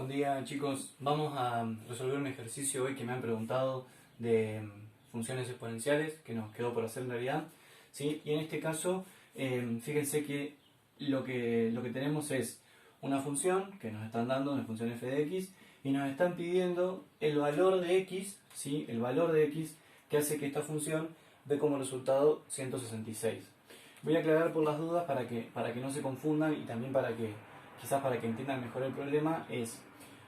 Buen día chicos, vamos a resolver un ejercicio hoy que me han preguntado de funciones exponenciales que nos quedó por hacer en realidad, ¿sí? Y en este caso, fíjense que lo que tenemos es una función que nos están dando, una función f de x, y nos están pidiendo el valor de x, ¿sí? El valor de x que hace que esta función dé como resultado 166. Voy a aclarar por las dudas para que no se confundan y también quizás para que entiendan mejor el problema,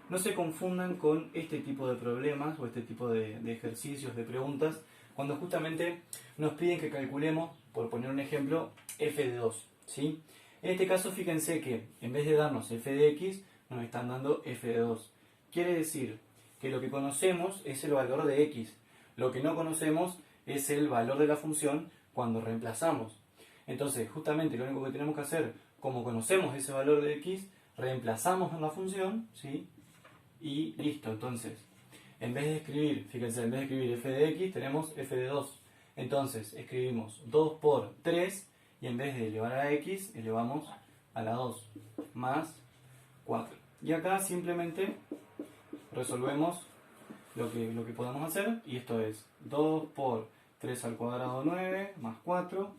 no se confundan con este tipo de problemas o este tipo de ejercicios, de preguntas, cuando justamente nos piden que calculemos, por poner un ejemplo, f de 2, ¿sí? En este caso, fíjense que en vez de darnos f de x, nos están dando f de 2. Quiere decir que lo que conocemos es el valor de x, lo que no conocemos es el valor de la función cuando reemplazamos. Entonces, justamente lo único que tenemos que hacer, como conocemos ese valor de x, reemplazamos en la función, ¿sí? Y listo. Entonces, en vez de escribir, fíjense, en vez de escribir f de x, tenemos f de 2. Entonces, escribimos 2 por 3 y en vez de elevar a la x, elevamos a la 2, más 4. Y acá simplemente resolvemos lo que podemos hacer, y esto es 2 por 3 al cuadrado 9, más 4.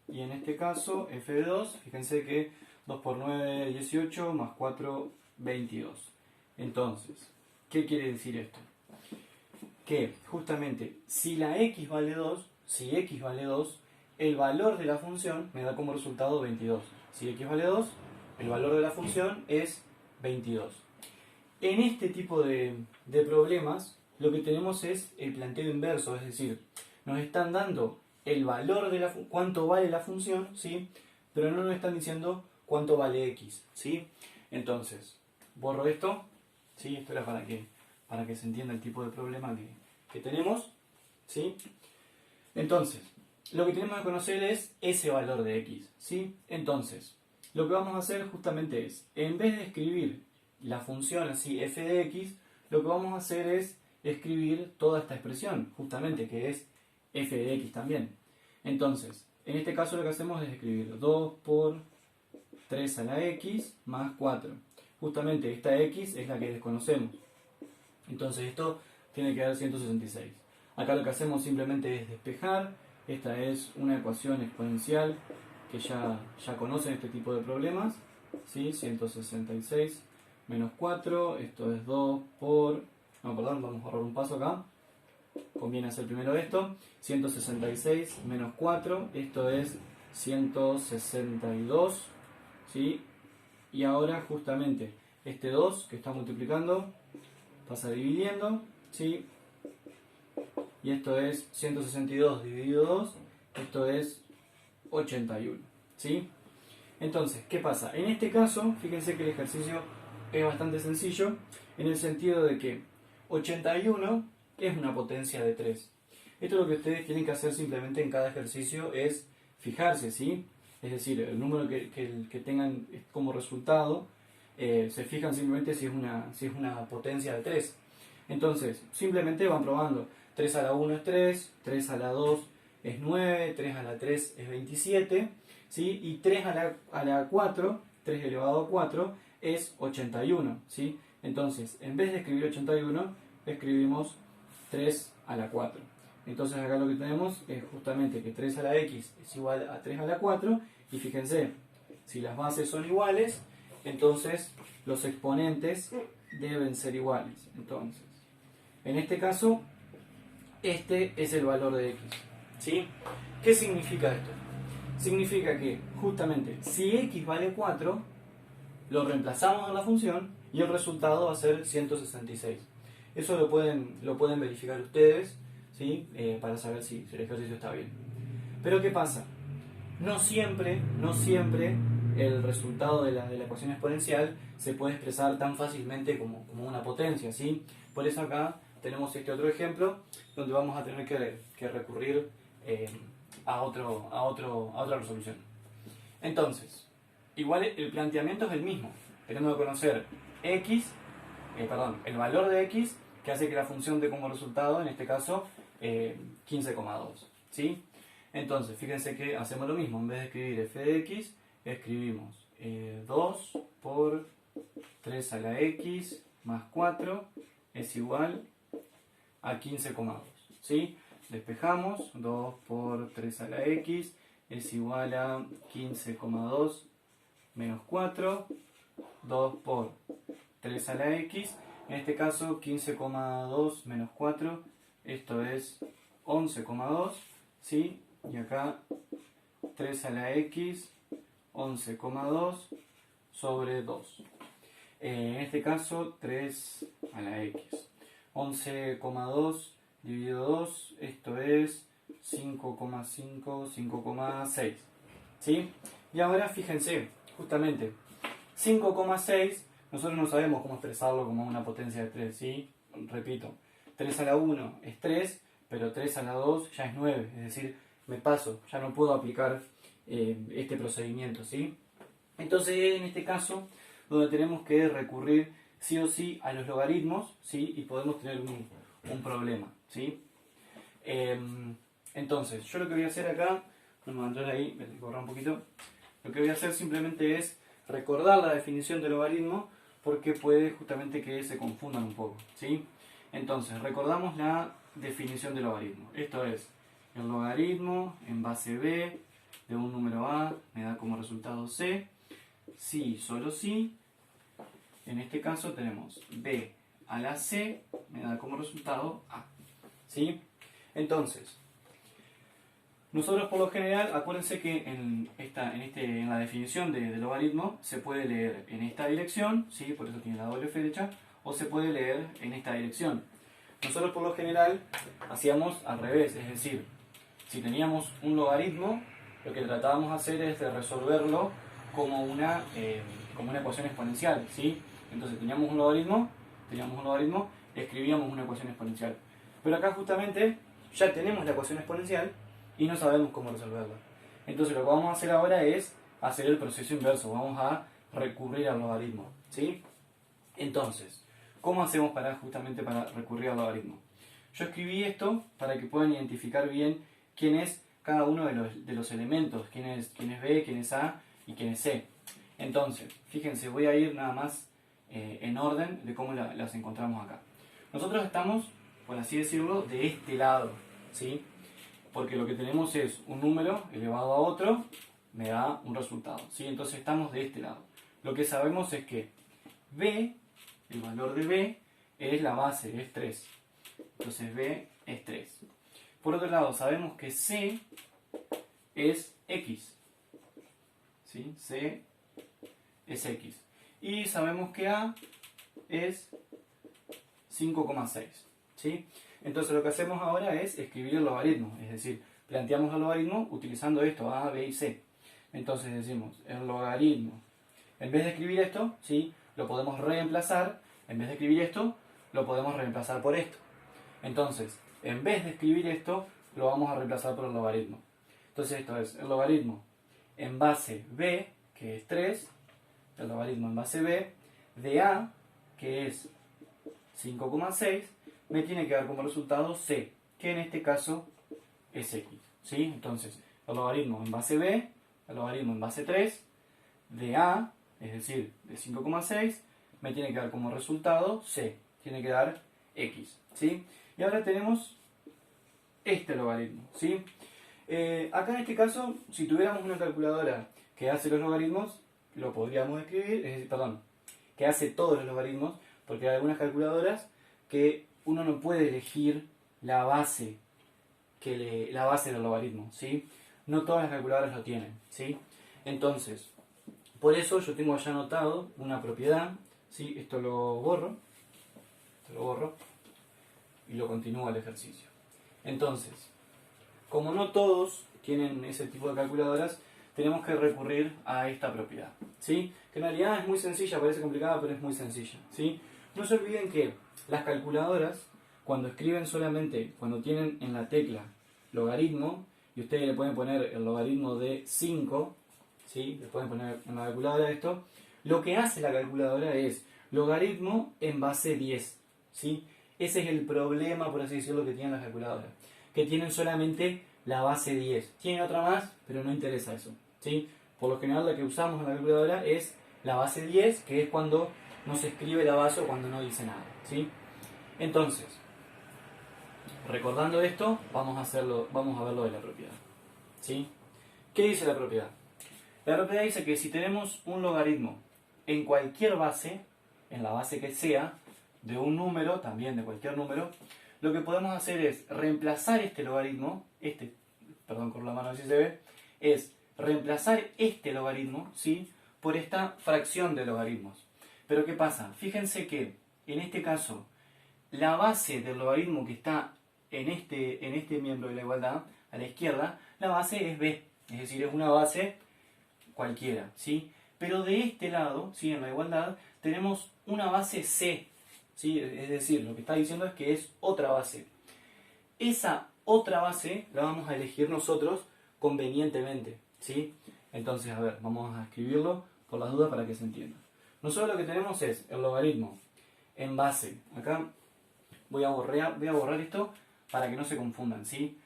Y en este caso, f de 2, fíjense que 2 por 9, 18, más 4, 22. Entonces, ¿qué quiere decir esto? Que justamente si la x vale 2, si x vale 2, el valor de la función me da como resultado 22. Si x vale 2, el valor de la función es 22. En este tipo de problemas, lo que tenemos es el planteo inverso, es decir, nos están dando el valor de cuánto vale la función, ¿sí? Pero no nos están diciendo cuánto vale x, ¿sí? Entonces, borro esto, ¿sí? Esto era para que se entienda el tipo de problema que tenemos, ¿sí? Entonces, lo que tenemos que conocer es ese valor de x, ¿sí? Entonces, lo que vamos a hacer justamente es, en vez de escribir la función así, f de x, lo que vamos a hacer es escribir toda esta expresión, justamente, que es f de x también. Entonces, en este caso lo que hacemos es escribir 2 por 3 a la x más 4. Justamente esta x es la que desconocemos. Entonces esto tiene que dar 166. Acá lo que hacemos simplemente es despejar. Esta es una ecuación exponencial que ya conocen este tipo de problemas, ¿sí? 166 menos 4, esto es 2 por... No, perdón, vamos a ahorrar un paso acá. Conviene hacer primero esto. 166 menos 4, esto es 162, ¿sí? Y ahora justamente este 2 que está multiplicando pasa dividiendo, ¿sí? Y esto es 162 dividido 2, esto es 81, ¿sí? Entonces, ¿qué pasa? En este caso, fíjense que el ejercicio es bastante sencillo, en el sentido de que 81 es una potencia de 3. Esto lo que ustedes tienen que hacer simplemente en cada ejercicio es fijarse, ¿sí? Es decir, el número que tengan como resultado, se fijan simplemente si es una potencia de 3. Entonces, simplemente van probando. 3 a la 1 es 3, 3 a la 2 es 9, 3 a la 3 es 27, ¿sí? Y 3 a la 4, 3 elevado a 4, es 81, ¿sí? Entonces, en vez de escribir 81, escribimos 3 a la 4. Entonces acá lo que tenemos es justamente que 3 a la x es igual a 3 a la 4, y fíjense, si las bases son iguales, entonces los exponentes deben ser iguales. Entonces, en este caso, este es el valor de x, ¿sí? ¿Qué significa esto? Significa que justamente si x vale 4, lo reemplazamos en la función y el resultado va a ser 166. Eso lo pueden verificar ustedes, ¿sí? Para saber si el ejercicio está bien. Pero ¿qué pasa? No siempre el resultado de la ecuación exponencial se puede expresar tan fácilmente como una potencia, ¿sí? Por eso acá tenemos este otro ejemplo donde vamos a tener que recurrir a otra resolución. Entonces, igual el planteamiento es el mismo. Tenemos que conocer el valor de x que hace que la función dé como resultado, en este caso, 15,2, ¿sí? Entonces, fíjense que hacemos lo mismo. En vez de escribir f de x, escribimos 2 por 3 a la x más 4 es igual a 15,2. ¿Sí? Despejamos, 2 por 3 a la x es igual a 15,2 menos 4, 2 por 3 a la x, en este caso 15,2 menos 4, esto es 11,2, ¿sí? Y acá 3 a la x, 11,2 sobre 2. En este caso 3 a la x. 11,2 dividido 2, esto es 5,5, 5,6. ¿Sí? Y ahora fíjense, justamente, 5,6, nosotros no sabemos cómo expresarlo como una potencia de 3, ¿sí? Repito, 3 a la 1 es 3, pero 3 a la 2 ya es 9, es decir, me paso, ya no puedo aplicar este procedimiento, ¿sí? Entonces, en este caso, donde tenemos que recurrir sí o sí a los logaritmos, ¿sí? Y podemos tener un problema, ¿sí? Entonces, yo lo que voy a hacer acá, vamos a entrar ahí, voy a borrar un poquito, lo que voy a hacer simplemente es recordar la definición de logaritmo porque puede justamente que se confundan un poco, ¿sí? Entonces, recordamos la definición de logaritmo. Esto es, el logaritmo en base b de un número a me da como resultado c, si, solo si. En este caso tenemos b a la c, me da como resultado a. ¿Sí? Entonces, nosotros por lo general, acuérdense que en la definición de logaritmo se puede leer en esta dirección, ¿sí? Por eso tiene la doble flecha, o se puede leer en esta dirección. Nosotros por lo general hacíamos al revés, es decir, si teníamos un logaritmo, lo que tratábamos de hacer es de resolverlo como una ecuación exponencial, ¿sí? Entonces teníamos un logaritmo, escribíamos una ecuación exponencial. Pero acá justamente ya tenemos la ecuación exponencial y no sabemos cómo resolverla. Entonces lo que vamos a hacer ahora es hacer el proceso inverso, vamos a recurrir al logaritmo, ¿sí? Entonces, ¿cómo hacemos justamente para recurrir al logaritmo? Yo escribí esto para que puedan identificar bien quién es cada uno de los elementos, quién es B, quién es A y quién es C. Entonces, fíjense, voy a ir nada más en orden de cómo las encontramos acá. Nosotros estamos, por así decirlo, de este lado, ¿sí? Porque lo que tenemos es un número elevado a otro, me da un resultado, ¿sí? Entonces estamos de este lado. Lo que sabemos es que B, el valor de B, es la base, es 3. Entonces B es 3. Por otro lado, sabemos que C es X, ¿sí? C es X. Y sabemos que A es 5,6, ¿sí? Entonces lo que hacemos ahora es escribir el logaritmo, es decir, planteamos el logaritmo utilizando esto, A, B y C. Entonces decimos, el logaritmo, en vez de escribir esto, ¿sí? Lo podemos reemplazar, en vez de escribir esto, lo podemos reemplazar por esto. Entonces, en vez de escribir esto, lo vamos a reemplazar por el logaritmo. Entonces esto es el logaritmo en base B, que es 3, el logaritmo en base B, de A, que es 5,6, me tiene que dar como resultado C, que en este caso es X, ¿sí? Entonces, el logaritmo en base B, el logaritmo en base 3, de A, es decir, de 5,6, me tiene que dar como resultado C, tiene que dar X, ¿sí? Y ahora tenemos este logaritmo, ¿sí? Acá en este caso, si tuviéramos una calculadora que hace los logaritmos, lo podríamos escribir, que hace todos los logaritmos, porque hay algunas calculadoras que uno no puede elegir la base del logaritmo, ¿sí? No todas las calculadoras lo tienen, ¿sí? Entonces, por eso yo tengo allá anotado una propiedad, ¿sí? Esto lo borro y lo continúo el ejercicio. Entonces, como no todos tienen ese tipo de calculadoras, tenemos que recurrir a esta propiedad, ¿sí? Que en realidad es muy sencilla, parece complicada, pero es muy sencilla, ¿sí? No se olviden que las calculadoras, cuando escriben solamente, cuando tienen en la tecla logaritmo, y ustedes le pueden poner el logaritmo de 5, ¿sí? Le pueden poner en la calculadora esto, lo que hace la calculadora es logaritmo en base 10, ¿sí? Ese es el problema, por así decirlo, que tienen las calculadoras, que tienen solamente la base 10. Tienen otra más, pero no interesa eso, ¿sí? Por lo general la que usamos en la calculadora es la base 10, que es cuando no se escribe la base o cuando no dice nada, ¿sí? Entonces, recordando esto, vamos a ver lo de la propiedad, ¿sí? ¿Qué dice la propiedad? La propiedad dice que si tenemos un logaritmo en cualquier base, en la base que sea, de un número, también de cualquier número, lo que podemos hacer es reemplazar este logaritmo, perdón, con la mano así se ve, es reemplazar este logaritmo, ¿sí?, por esta fracción de logaritmos. Pero ¿qué pasa? Fíjense que, en este caso, la base del logaritmo que está en este miembro de la igualdad, a la izquierda, la base es b, es decir, es una base cualquiera, ¿sí? Pero de este lado, ¿sí?, en la igualdad, tenemos una base c, ¿sí? Es decir, lo que está diciendo es que es otra base. Esa otra base la vamos a elegir nosotros convenientemente, ¿sí? Entonces, a ver, vamos a escribirlo por las dudas para que se entienda. Nosotros lo que tenemos es el logaritmo en base. Acá voy a borrar esto para que no se confundan, ¿sí?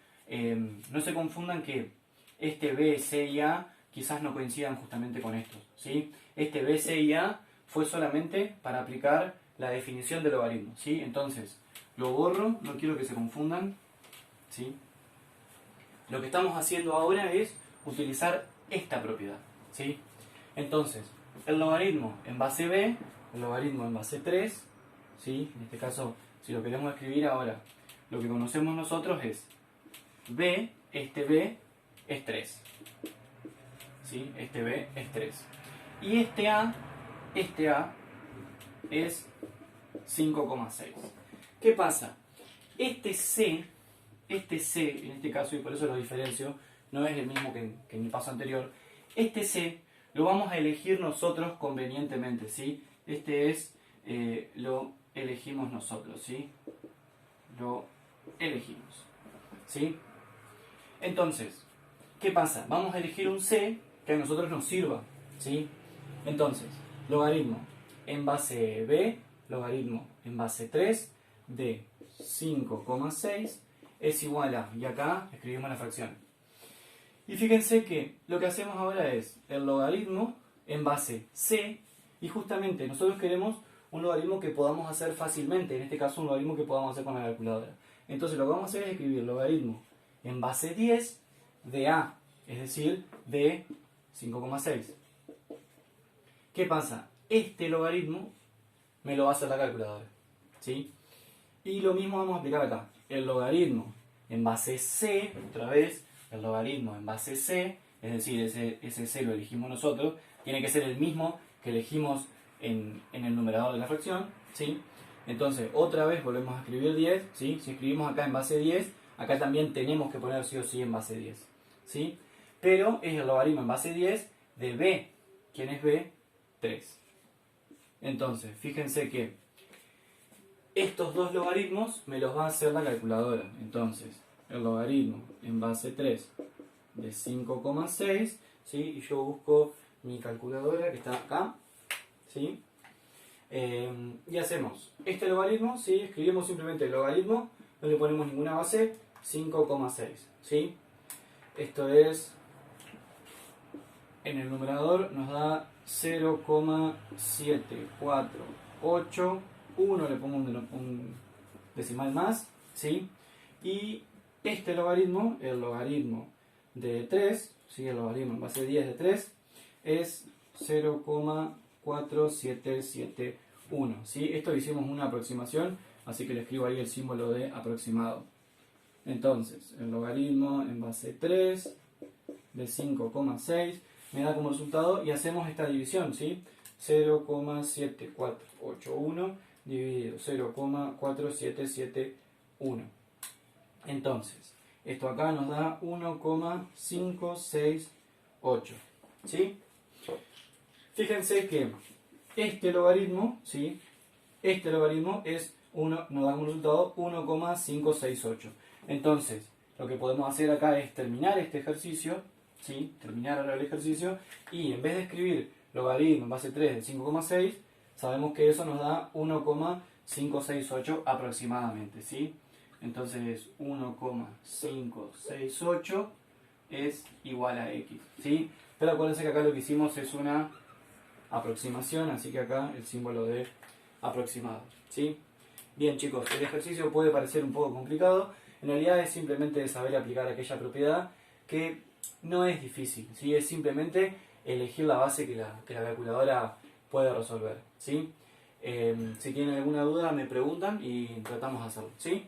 No se confundan que este B, C y A quizás no coincidan justamente con estos, ¿sí? Este B, C y A fue solamente para aplicar la definición del logaritmo, ¿sí? Entonces, lo borro, no quiero que se confundan, ¿sí? Lo que estamos haciendo ahora es utilizar esta propiedad, ¿sí? Entonces, el logaritmo en base B, el logaritmo en base 3, ¿sí? En este caso, si lo queremos escribir ahora, lo que conocemos nosotros es B, este B es 3, ¿sí? Este B es 3. Y este A es 5,6. ¿Qué pasa? Este C, en este caso, y por eso lo diferencio, no es el mismo que en el paso anterior. Este C lo vamos a elegir nosotros convenientemente, ¿sí? Lo elegimos nosotros, ¿sí? Lo elegimos, ¿sí? Entonces, ¿qué pasa? Vamos a elegir un C que a nosotros nos sirva, ¿sí? Entonces, logaritmo en base B, logaritmo en base 3 de 5,6 es igual a, y acá escribimos la fracción. Y fíjense que lo que hacemos ahora es el logaritmo en base C, y justamente nosotros queremos un logaritmo que podamos hacer fácilmente, en este caso un logaritmo que podamos hacer con la calculadora. Entonces lo que vamos a hacer es escribir logaritmo en base 10 de A, es decir, de 5,6. ¿Qué pasa? Este logaritmo me lo va a hacer la calculadora, ¿sí? Y lo mismo vamos a aplicar acá. El logaritmo en base C, otra vez, el logaritmo en base C, es decir, ese C lo elegimos nosotros, tiene que ser el mismo que elegimos en el numerador de la fracción, ¿sí? Entonces, otra vez volvemos a escribir 10, ¿sí? Si escribimos acá en base 10, acá también tenemos que poner sí o sí en base 10, ¿sí? Pero es el logaritmo en base 10 de B. ¿Quién es B? 3. Entonces, fíjense que estos dos logaritmos me los va a hacer la calculadora. Entonces, el logaritmo en base 3 de 5,6, ¿sí? Y yo busco mi calculadora que está acá, ¿sí? Y hacemos este logaritmo, ¿sí? Escribimos simplemente el logaritmo, no le ponemos ninguna base, 5,6, ¿sí? Esto es, en el numerador nos da 0,748, 1 le pongo un decimal más, ¿sí? Y este logaritmo, el logaritmo de 3, ¿sí? El logaritmo en base 10 de 3, es 0,4771, ¿sí? Esto hicimos una aproximación, así que le escribo ahí el símbolo de aproximado. Entonces, el logaritmo en base 3 de 5,6 me da como resultado, y hacemos esta división, ¿sí? 0,7481 dividido 0,4771. Entonces, esto acá nos da 1,568, ¿sí? Fíjense que este logaritmo, ¿sí? Este logaritmo nos da como resultado 1,568. Entonces, lo que podemos hacer acá es terminar este ejercicio, ¿sí? Terminar ahora el ejercicio, y en vez de escribir logaritmo en base 3 de 5,6, sabemos que eso nos da 1,568 aproximadamente, ¿sí? Entonces 1,568 es igual a x, ¿sí? Pero acuérdense que acá lo que hicimos es una aproximación, así que acá el símbolo de aproximado, ¿sí? Bien chicos, el ejercicio puede parecer un poco complicado, en realidad es simplemente saber aplicar aquella propiedad que no es difícil, ¿sí? Es simplemente elegir la base que la calculadora puede resolver, ¿sí? Si tienen alguna duda me preguntan y tratamos de hacerlo, ¿sí?